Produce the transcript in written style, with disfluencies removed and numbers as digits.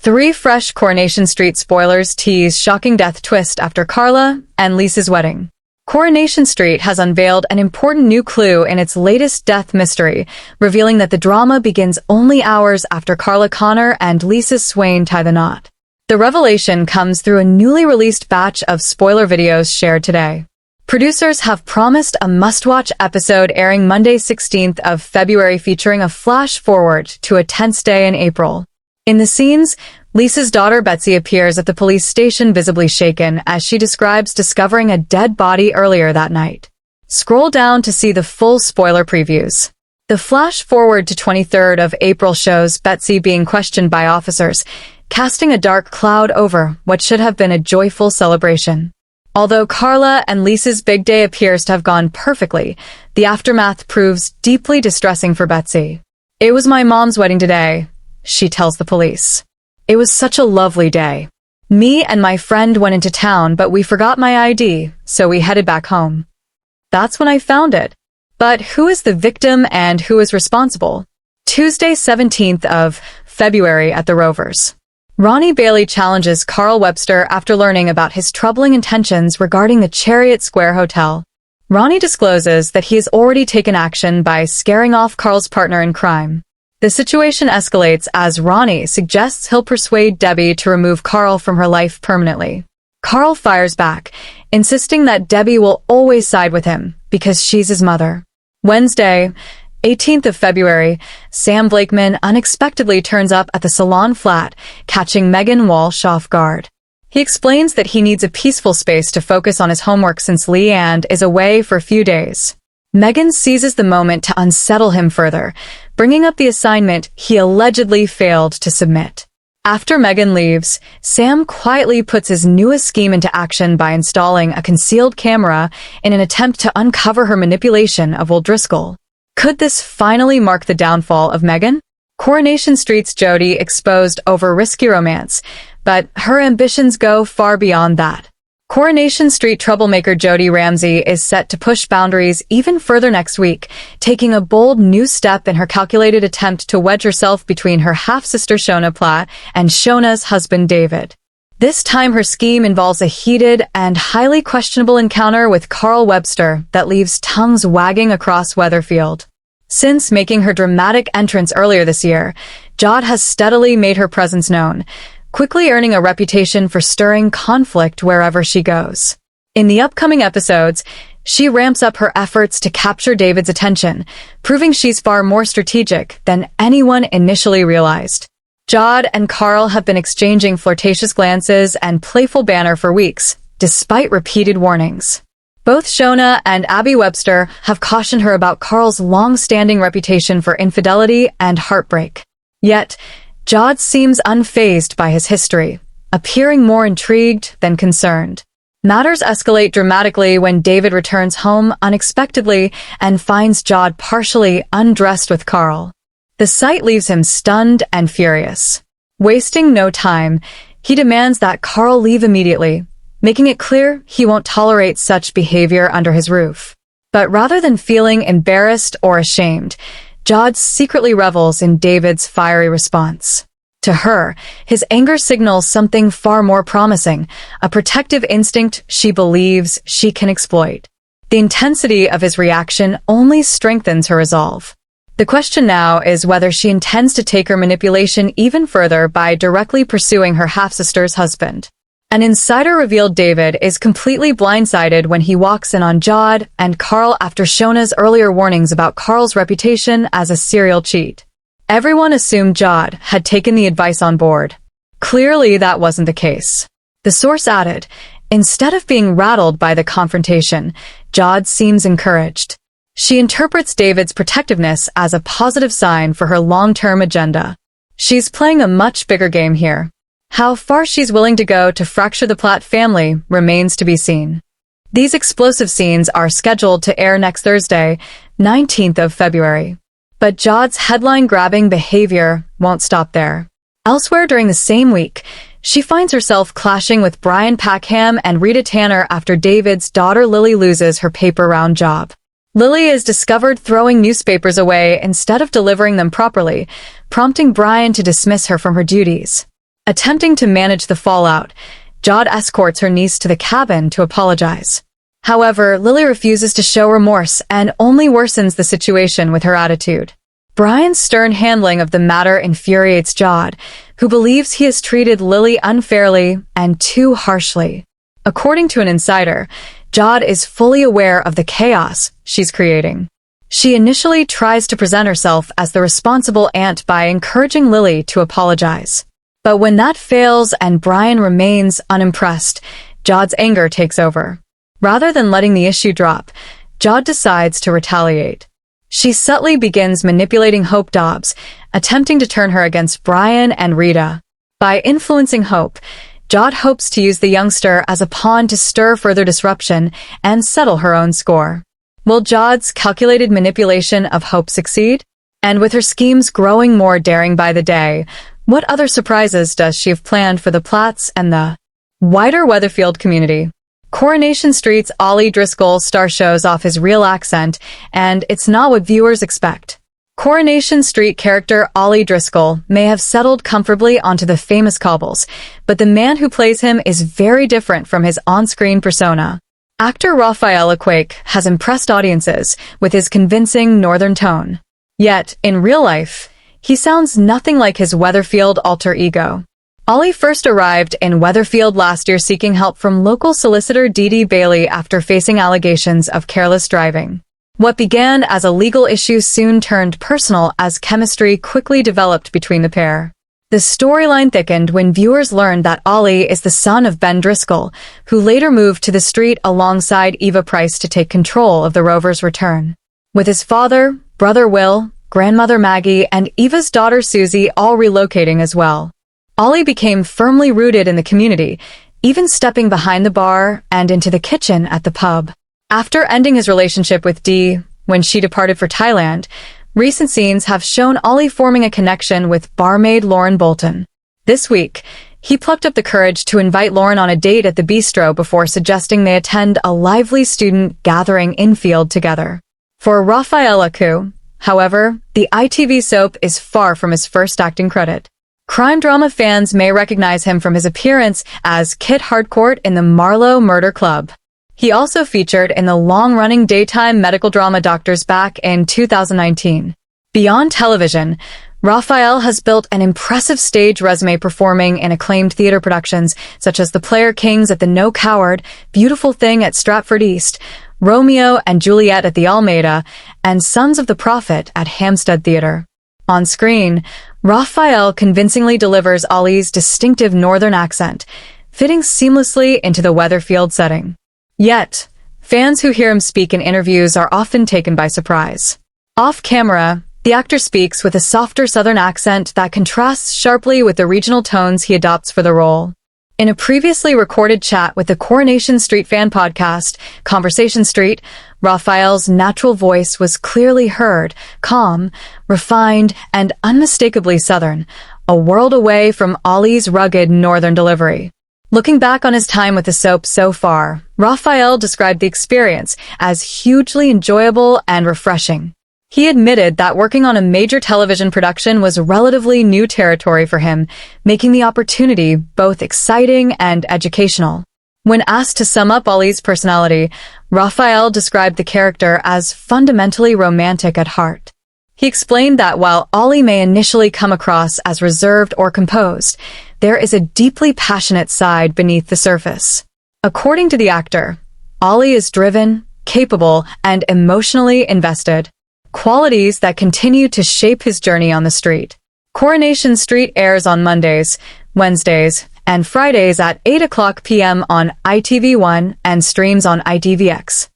Three fresh Coronation Street spoilers tease shocking death twist after Carla and Lisa's wedding. Coronation Street has unveiled an important new clue in its latest death mystery, revealing that the drama begins only hours after Carla Connor and Lisa Swain tie the knot. The revelation comes through a newly released batch of spoiler videos shared today. Producers have promised a must-watch episode airing Monday 16th of February featuring a flash forward to a tense day in April. In the scenes, Lisa's daughter Betsy appears at the police station visibly shaken as she describes discovering a dead body earlier that night. Scroll down to see the full spoiler previews. The flash forward to 23rd of April shows Betsy being questioned by officers, casting a dark cloud over what should have been a joyful celebration. Although Carla and Lisa's big day appears to have gone perfectly, the aftermath proves deeply distressing for Betsy. "It was my mom's wedding today," she tells the police. "It was such a lovely day. Me and my friend went into town, but we forgot my ID, so we headed back home. That's when I found it." But who is the victim and who is responsible? Tuesday 17th of February at the Rovers. Ronnie Bailey challenges Carl Webster after learning about his troubling intentions regarding the Chariot Square Hotel. Ronnie discloses that he has already taken action by scaring off Carl's partner in crime. The situation escalates as Ronnie suggests he'll persuade Debbie to remove Carl from her life permanently. Carl fires back, insisting that Debbie will always side with him because she's his mother. Wednesday, 18th of February, Sam Blakeman unexpectedly turns up at the salon flat, catching Megan Walsh off guard. He explains that he needs a peaceful space to focus on his homework since Leanne is away for a few days. Megan seizes the moment to unsettle him further, bringing up the assignment he allegedly failed to submit. After Megan leaves, Sam quietly puts his newest scheme into action by installing a concealed camera in an attempt to uncover her manipulation of O'Driscoll. Could this finally mark the downfall of Megan? Coronation Street's Jodie exposed over risky romance, but her ambitions go far beyond that. Coronation Street troublemaker Jodie Ramsey is set to push boundaries even further next week, taking a bold new step in her calculated attempt to wedge herself between her half-sister Shona Platt and Shona's husband David. This time her scheme involves a heated and highly questionable encounter with Carl Webster that leaves tongues wagging across Weatherfield. Since making her dramatic entrance earlier this year, Jodie has steadily made her presence known, quickly earning a reputation for stirring conflict wherever she goes. In the upcoming episodes, she ramps up her efforts to capture David's attention, proving she's far more strategic than anyone initially realized. Jodie and Carl have been exchanging flirtatious glances and playful banter for weeks, despite repeated warnings. Both Shona and Abby Webster have cautioned her about Carl's long-standing reputation for infidelity and heartbreak. Yet, Jodie seems unfazed by his history, appearing more intrigued than concerned. Matters escalate dramatically when David returns home unexpectedly and finds Jodie partially undressed with Carl. The sight leaves him stunned and furious. Wasting no time, he demands that Carl leave immediately, making it clear he won't tolerate such behavior under his roof. But rather than feeling embarrassed or ashamed, Jodie secretly revels in David's fiery response. To her, his anger signals something far more promising, a protective instinct she believes she can exploit. The intensity of his reaction only strengthens her resolve. The question now is whether she intends to take her manipulation even further by directly pursuing her half-sister's husband. An insider revealed David is completely blindsided when he walks in on Jodie and Carl after Shona's earlier warnings about Carl's reputation as a serial cheat. Everyone assumed Jodie had taken the advice on board. Clearly, that wasn't the case. The source added, instead of being rattled by the confrontation, Jodie seems encouraged. She interprets David's protectiveness as a positive sign for her long-term agenda. She's playing a much bigger game here. How far she's willing to go to fracture the Platt family remains to be seen. These explosive scenes are scheduled to air next Thursday, 19th of February. But Jodie's headline-grabbing behavior won't stop there. Elsewhere during the same week, she finds herself clashing with Brian Packham and Rita Tanner after David's daughter Lily loses her paper round job. Lily is discovered throwing newspapers away instead of delivering them properly, prompting Brian to dismiss her from her duties. Attempting to manage the fallout, Jodie escorts her niece to the cabin to apologize. However, Lily refuses to show remorse and only worsens the situation with her attitude. Brian's stern handling of the matter infuriates Jodie, who believes he has treated Lily unfairly and too harshly. According to an insider, Jodie is fully aware of the chaos she's creating. She initially tries to present herself as the responsible aunt by encouraging Lily to apologize. But when that fails and Brian remains unimpressed, Jodie's anger takes over. Rather than letting the issue drop, Jodie decides to retaliate. She subtly begins manipulating Hope Dobbs, attempting to turn her against Brian and Rita. By influencing Hope, Jodie hopes to use the youngster as a pawn to stir further disruption and settle her own score. Will Jodie's calculated manipulation of Hope succeed? And with her schemes growing more daring by the day, what other surprises does she have planned for the Platts and the wider Weatherfield community? Coronation Street's Ollie Driscoll star shows off his real accent, and it's not what viewers expect. Coronation Street character Ollie Driscoll may have settled comfortably onto the famous cobbles, but the man who plays him is very different from his on-screen persona. Actor Raphael Aquake has impressed audiences with his convincing northern tone. Yet, in real life, he sounds nothing like his Weatherfield alter ego. Ollie first arrived in Weatherfield last year seeking help from local solicitor Dee-Dee Bailey after facing allegations of careless driving. What began as a legal issue soon turned personal as chemistry quickly developed between the pair. The storyline thickened when viewers learned that Ollie is the son of Ben Driscoll, who later moved to the street alongside Eva Price to take control of the Rover's return. With his father, brother Will, grandmother Maggie, and Eva's daughter Susie all relocating as well, Ollie became firmly rooted in the community, even stepping behind the bar and into the kitchen at the pub. After ending his relationship with Dee when she departed for Thailand, recent scenes have shown Ollie forming a connection with barmaid Lauren Bolton. This week, he plucked up the courage to invite Lauren on a date at the bistro before suggesting they attend a lively student gathering infield together. For Raphael Aquake, however, the ITV soap is far from his first acting credit. Crime drama fans may recognize him from his appearance as Kit Harcourt in the Marlowe Murder Club. He also featured in the long-running daytime medical drama Doctors Back in 2019. Beyond television, Raphael has built an impressive stage resume performing in acclaimed theater productions such as The Player Kings at the No Coward, Beautiful Thing at Stratford East, Romeo and Juliet at the Almeida, and Sons of the Prophet at Hampstead Theatre. On screen, Raphael convincingly delivers Ollie's distinctive northern accent, fitting seamlessly into the Weatherfield setting. Yet, fans who hear him speak in interviews are often taken by surprise. Off-camera, the actor speaks with a softer southern accent that contrasts sharply with the regional tones he adopts for the role. In a previously recorded chat with the Coronation Street fan podcast, Conversation Street, Raphael's natural voice was clearly heard, calm, refined, and unmistakably southern, a world away from Ollie's rugged northern delivery. Looking back on his time with the soap so far, Raphael described the experience as hugely enjoyable and refreshing. He admitted that working on a major television production was relatively new territory for him, making the opportunity both exciting and educational. When asked to sum up Ollie's personality, Raphael described the character as fundamentally romantic at heart. He explained that while Ollie may initially come across as reserved or composed, there is a deeply passionate side beneath the surface. According to the actor, Ollie is driven, capable, and emotionally invested, qualities that continue to shape his journey on the street. Coronation Street airs on Mondays, Wednesdays, and Fridays at 8 o'clock p.m. on ITV1 and streams on ITVX.